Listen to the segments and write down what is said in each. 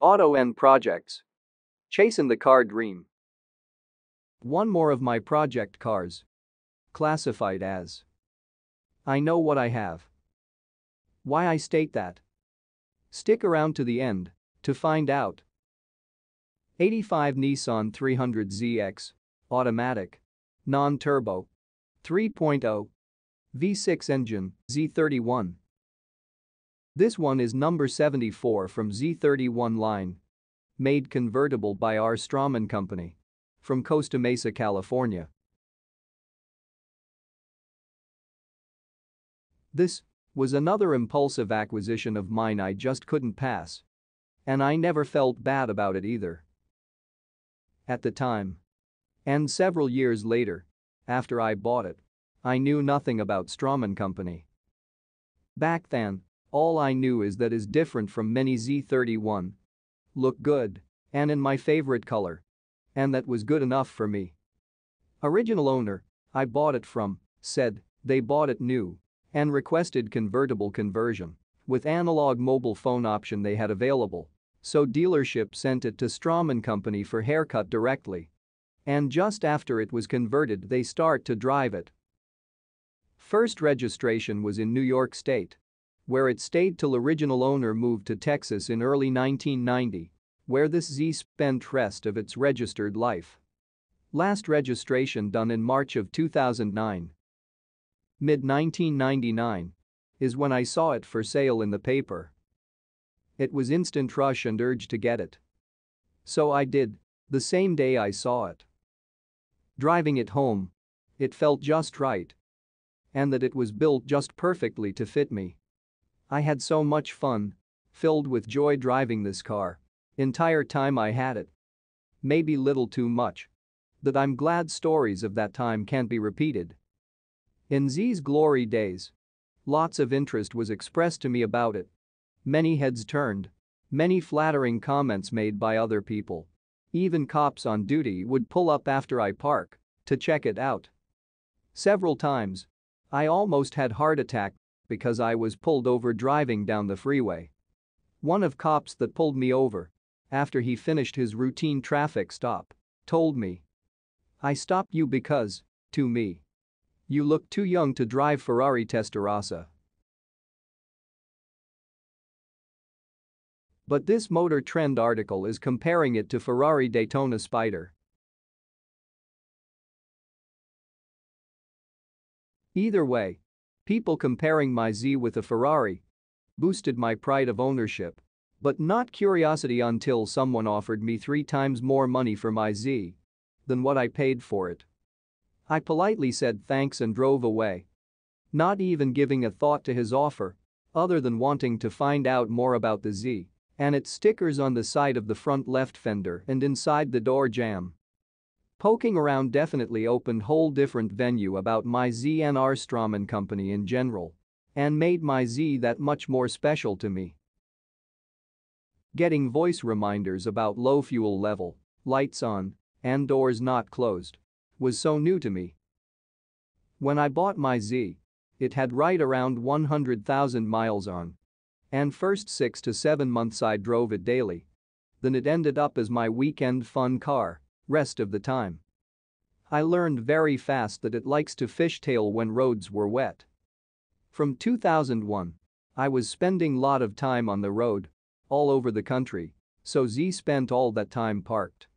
Auto and projects. Chasing the car dream. One more of my project cars. Classified as. I know what I have. Why I state that? Stick around to the end to find out. 85 Nissan 300ZX. Automatic. Non-turbo. 3.0. V6 engine, Z31. This one is number 74 from Z31 line. Made convertible by our Straman company. From Costa Mesa, California. This was another impulsive acquisition of mine I just couldn't pass. And I never felt bad about it either. At the time. And several years later, after I bought it, I knew nothing about Straman company. Back then, all I knew is that is different from many Z31. Look good, and in my favorite color. And that was good enough for me. Original owner I bought it from said they bought it new and requested convertible conversion with analog mobile phone option they had available, so dealership sent it to Straman company for haircut directly. And just after it was converted they start to drive it. First registration was in New York State, where it stayed till original owner moved to Texas in early 1990, where this Z spent rest of its registered life. Last registration done in March of 2009. Mid-1999 is when I saw it for sale in the paper. It was instant rush and urge to get it. So I did, the same day I saw it. Driving it home, it felt just right. And that it was built just perfectly to fit me. I had so much fun, filled with joy driving this car. Entire time I had it. Maybe little too much. That I'm glad stories of that time can't be repeated. In Z's glory days. Lots of interest was expressed to me about it. Many heads turned. Many flattering comments made by other people. Even cops on duty would pull up after I park to check it out. Several times. I almost had heart attack because I was pulled over driving down the freeway. One of cops that pulled me over after he finished his routine traffic stop told me, "I stopped you because, to me, you look too young to drive Ferrari Testarossa." But this Motor Trend article is comparing it to Ferrari Daytona Spider. Either way, people comparing my Z with a Ferrari boosted my pride of ownership, but not curiosity until someone offered me 3 times more money for my Z than what I paid for it. I politely said thanks and drove away. Not even giving a thought to his offer, other than wanting to find out more about the Z and its stickers on the side of the front left fender and inside the door jamb. Poking around definitely opened whole different venue about my Z and our Straman company in general and made my Z that much more special to me. Getting voice reminders about low fuel level, lights on, and doors not closed was so new to me. When I bought my Z, it had right around 100,000 miles on. And first 6 to 7 months I drove it daily. Then it ended up as my weekend fun car, rest of the time. I learned very fast that it likes to fishtail when roads were wet. From 2001, I was spending lot of time on the road, all over the country, so Z spent all that time parked.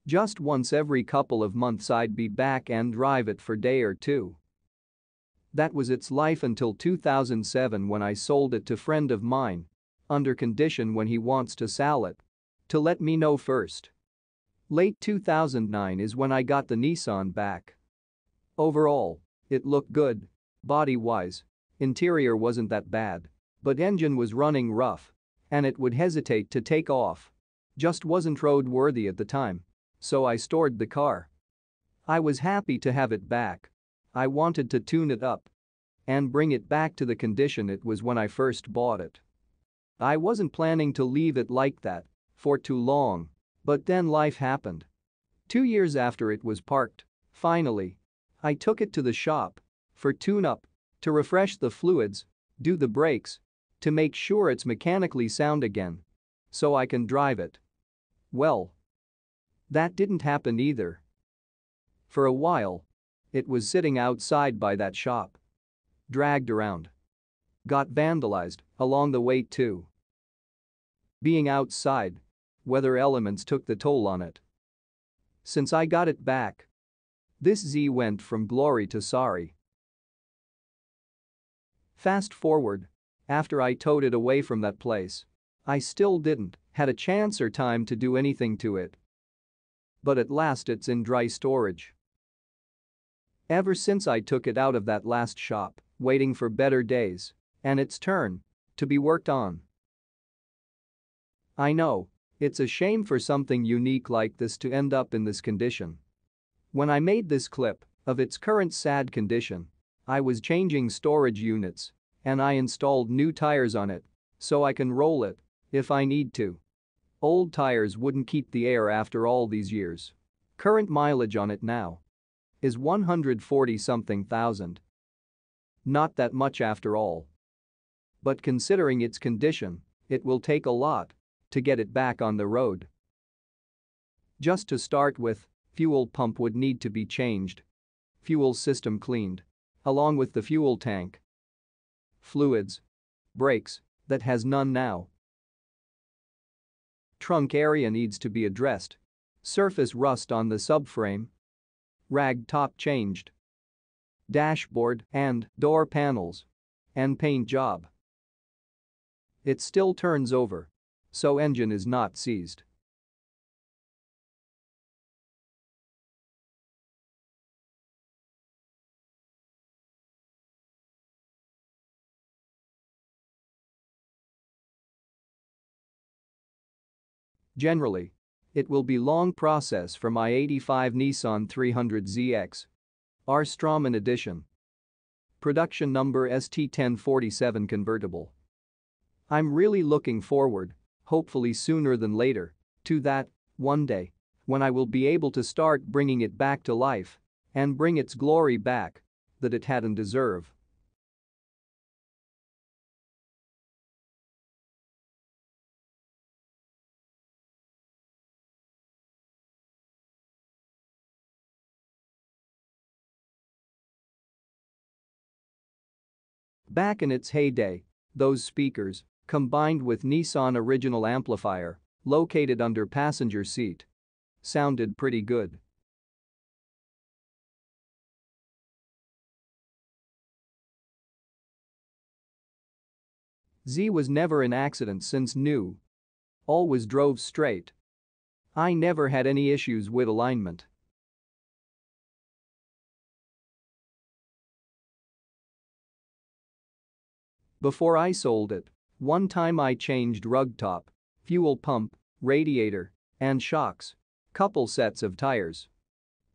Just once every couple of months I'd be back and drive it for day or two. That was its life until 2007 when I sold it to friend of mine, under condition when he wants to sell it, to let me know first. Late 2009 is when I got the Nissan back. Overall, it looked good, body-wise, interior wasn't that bad, but engine was running rough, and it would hesitate to take off. Just wasn't road-worthy at the time, so I stored the car. I was happy to have it back. I wanted to tune it up and bring it back to the condition it was when I first bought it. I wasn't planning to leave it like that for too long, but then life happened. 2 years after it was parked, finally, I took it to the shop for tune-up, to refresh the fluids, do the brakes, to make sure it's mechanically sound again. so I can drive it. Well, that didn't happen either. For a while, it was sitting outside by that shop. Dragged around. Got vandalized along the way too. Being outside, weather elements took the toll on it. Since I got it back, this Z went from glory to sorry. Fast forward, after I towed it away from that place, I still didn't had a chance or time to do anything to it. But at last it's in dry storage. Ever since I took it out of that last shop, waiting for better days and its turn to be worked on. I know, it's a shame for something unique like this to end up in this condition. When I made this clip of its current sad condition, I was changing storage units and I installed new tires on it so I can roll it if I need to. Old tires wouldn't keep the air after all these years. Current mileage on it now is 140-something thousand. Not that much after all. But considering its condition, it will take a lot to get it back on the road. Just to start with, fuel pump would need to be changed. Fuel system cleaned. Along with the fuel tank. Fluids. Brakes, that has none now. Trunk area needs to be addressed. Surface rust on the subframe. Rag top changed. Dashboard and door panels. And paint job. It still turns over, so engine is not seized. Generally, it will be long process for my 85 Nissan 300ZX. R Straman edition. Production number ST1047 convertible. I'm really looking forward, hopefully sooner than later, to that one day when I will be able to start bringing it back to life and bring its glory back that it hadn't deserved. Back in its heyday, those speakers, combined with Nissan original amplifier, located under passenger seat, sounded pretty good. Z was never in accident since new. Always drove straight. I never had any issues with alignment. Before I sold it, one time I changed rug top, fuel pump, radiator, and shocks. Couple sets of tires.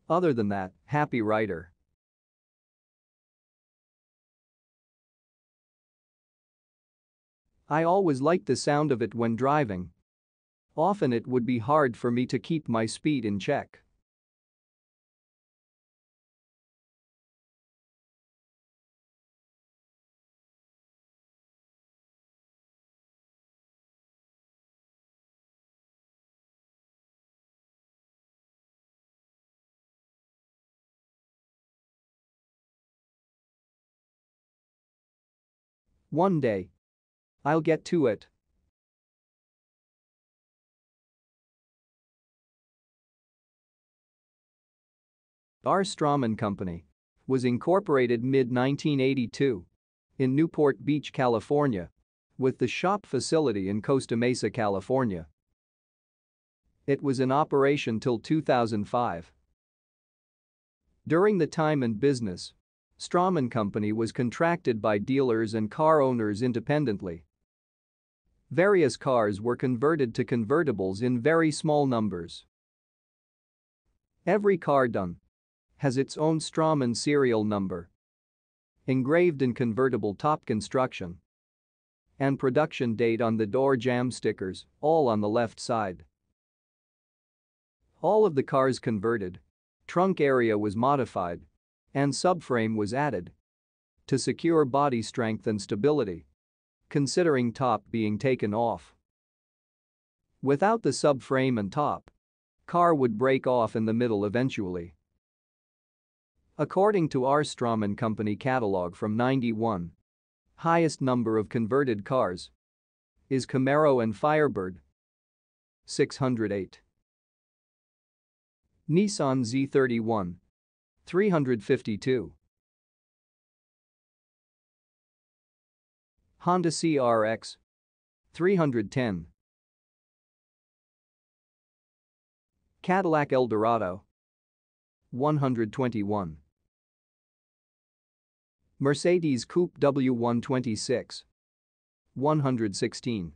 Other than that, happy rider. I always liked the sound of it when driving. Often it would be hard for me to keep my speed in check. One day. I'll get to it. R Straman Company was incorporated mid-1982 in Newport Beach, California, with the shop facility in Costa Mesa, California. It was in operation till 2005. During the time in business, Straman Company was contracted by dealers and car owners independently. Various cars were converted to convertibles in very small numbers. Every car done has its own Straman serial number engraved in convertible top construction and production date on the door jamb stickers, all on the left side. All of the cars converted, trunk area was modified, and subframe was added to secure body strength and stability, considering top being taken off. Without the subframe and top, car would break off in the middle eventually. According to our Straman company catalog from 91, highest number of converted cars is Camaro and Firebird, 608. Nissan Z31, 352. Honda CRX, 310. Cadillac Eldorado, 121. Mercedes Coupe W126, 116.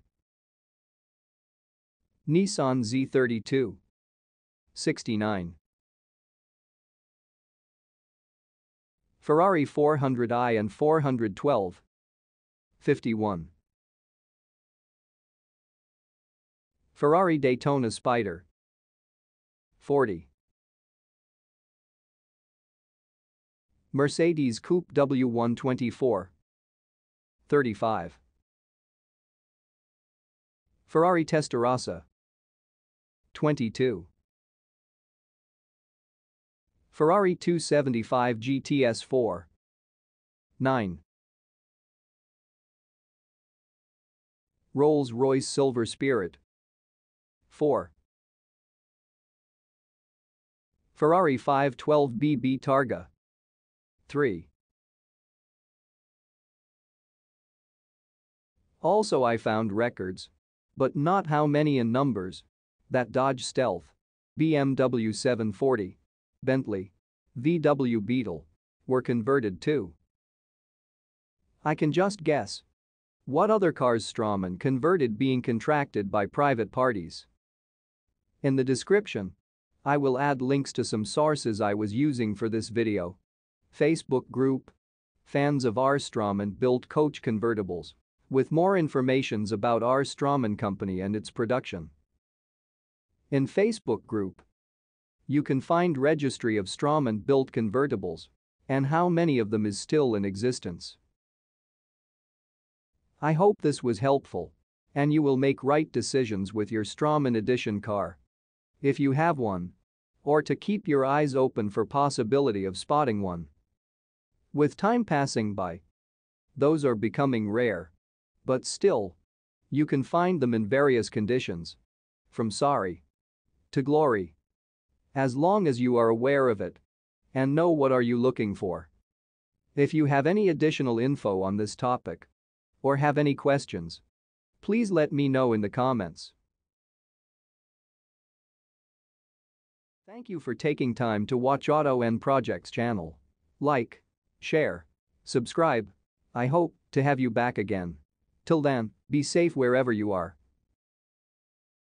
Nissan Z32, 69. Ferrari 400i and 412, 51. Ferrari Daytona Spider, 40. Mercedes Coupe W124, 35. Ferrari Testarossa, 22. Ferrari 275 GTS4, 9. Rolls-Royce Silver Spirit, 4. Ferrari 512BB Targa, 3. Also I found records, but not how many in numbers, that Dodge Stealth, BMW 740, Bentley, VW Beetle were converted too. I can just guess what other cars Straman converted being contracted by private parties. In the description, I will add links to some sources I was using for this video. Facebook group, fans of our Straman built coach convertibles, with more informations about our Straman company and its production. In Facebook group, you can find registry of Straman built convertibles and how many of them is still in existence. I hope this was helpful and you will make right decisions with your Straman edition car, if you have one, or to keep your eyes open for possibility of spotting one. With time passing by, those are becoming rare, but still, you can find them in various conditions, from sorry to glory, as long as you are aware of it and know what are you looking for. If you have any additional info on this topic or have any questions, please let me know in the comments. Thank you for taking time to watch Auto N Projects channel. Like, share, subscribe. I hope to have you back again. Till then, be safe wherever you are.